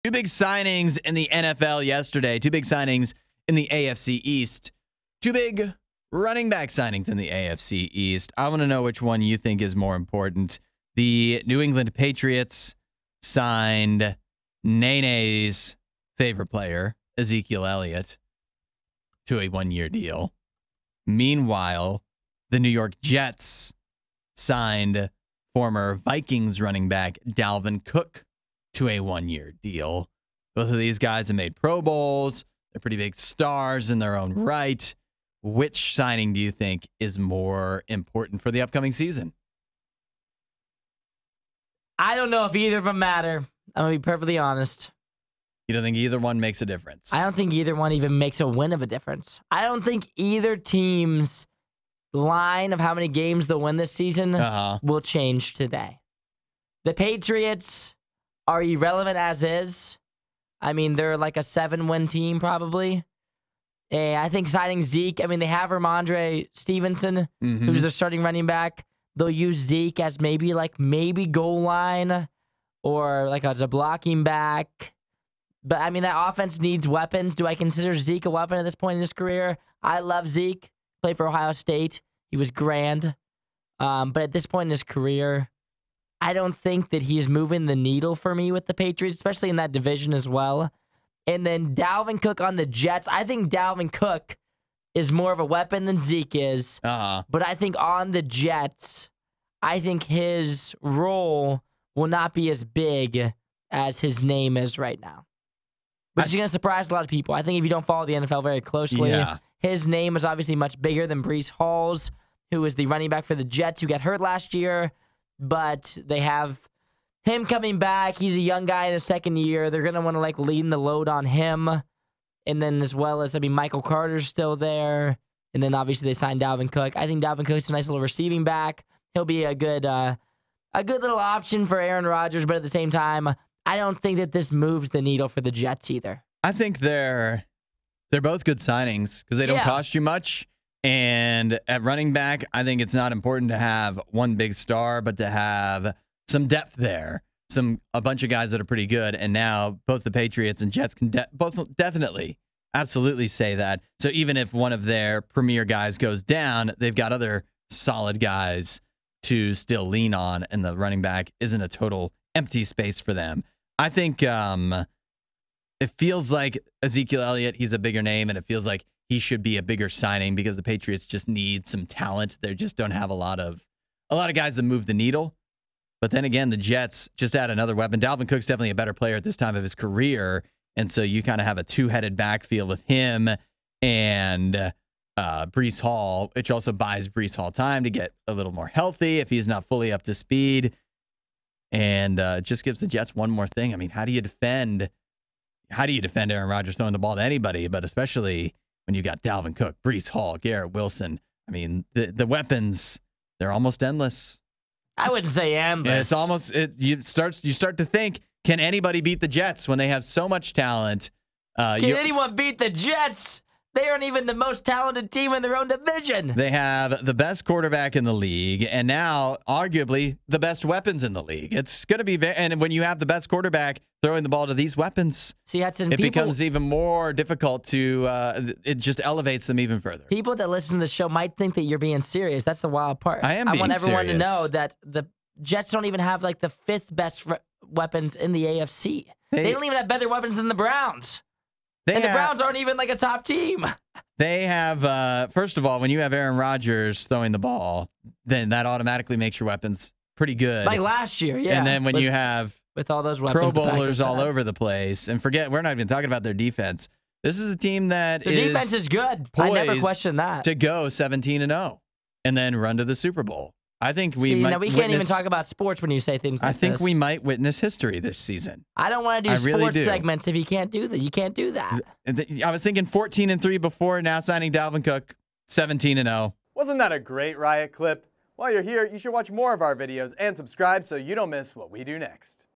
Two big signings in the NFL yesterday. Two big signings in the AFC East. Two big running back signings in the AFC East. I want to know which one you think is more important. The New England Patriots signed Nene's favorite player, Ezekiel Elliott, to a one-year deal. Meanwhile, the New York Jets signed former Vikings running back Dalvin Cook to a one-year deal. Both of these guys have made Pro Bowls. They're pretty big stars in their own right. Which signing do you think is more important for the upcoming season? I don't know if either of them matter. I'm going to be perfectly honest. You don't think either one makes a difference? I don't think either one even makes a win of a difference. I don't think either team's line of how many games they'll win this season will change today. The Patriots are irrelevant as is. I mean, they're like a 7-win team probably. And I think signing Zeke, I mean, they have Ramondre Stevenson, who's their starting running back. They'll use Zeke as maybe goal line or like as a blocking back. But, I mean, that offense needs weapons. Do I consider Zeke a weapon at this point in his career? I love Zeke. Played for Ohio State. He was grand. But at this point in his career, I don't think that he is moving the needle for me with the Patriots, especially in that division as well. And then Dalvin Cook on the Jets. I think Dalvin Cook is more of a weapon than Zeke is. But I think on the Jets, I think his role will not be as big as his name is right now. Which is going to surprise a lot of people. I think if you don't follow the NFL very closely, his name is obviously much bigger than Breece Hall's, who was the running back for the Jets who got hurt last year. But they have him coming back. He's a young guy in his second year. They're going to want to lean the load on him. And then as well as, Michael Carter's still there. And then obviously they signed Dalvin Cook. I think Dalvin Cook's a nice little receiving back. He'll be a good little option for Aaron Rodgers. But at the same time, I don't think that this moves the needle for the Jets either. I think they're both good signings because they don't cost you much. And at running back, I think it's not important to have one big star, but to have some depth there, a bunch of guys that are pretty good. And now both the Patriots and Jets can both definitely, absolutely say that. So even if one of their premier guys goes down, they've got other solid guys to still lean on, and the running back isn't a total empty space for them. I think it feels like Ezekiel Elliott, he's a bigger name, and it feels like he should be a bigger signing because the Patriots just need some talent. They just don't have a lot of guys that move the needle. But then again, the Jets just add another weapon. Dalvin Cook's definitely a better player at this time of his career, and so you kind of have a two-headed backfield with him and Breece Hall, which also buys Breece Hall time to get a little more healthy if he's not fully up to speed. And it just gives the Jets one more thing. I mean, how do you defend Aaron Rodgers throwing the ball to anybody, but especially when you got Dalvin Cook, Breece Hall, Garrett Wilson? I mean, the weapons, they're almost endless. I wouldn't say endless. It's almost you start to think, can anybody beat the Jets when they have so much talent? Can anyone beat the Jets? They aren't even the most talented team in their own division. They have the best quarterback in the league, and now arguably the best weapons in the league. It's going to be and when you have the best quarterback throwing the ball to these weapons, it becomes even more difficult to. It just elevates them even further. People that listen to the show might think that you're being serious. That's the wild part. I want everyone to know that the Jets don't even have the fifth best weapons in the AFC. They don't even have better weapons than the Browns. And the Browns aren't even a top team. They have, first of all, when you have Aaron Rodgers throwing the ball, then that automatically makes your weapons pretty good. Like last year, yeah. And then when you have with all those weapons, Pro Bowlers all over the place, and we're not even talking about their defense. This is a team that the defense is good. I never questioned that. To go 17-0 and then run to the Super Bowl. I think we might. We can't even talk about sports when you say things like this. I think we might witness history this season. I don't want to do sports segments if you can't do that. You can't do that. I was thinking 14-3 before, now signing Dalvin Cook, 17-0. Wasn't that a great Riot clip? While you're here, you should watch more of our videos and subscribe so you don't miss what we do next.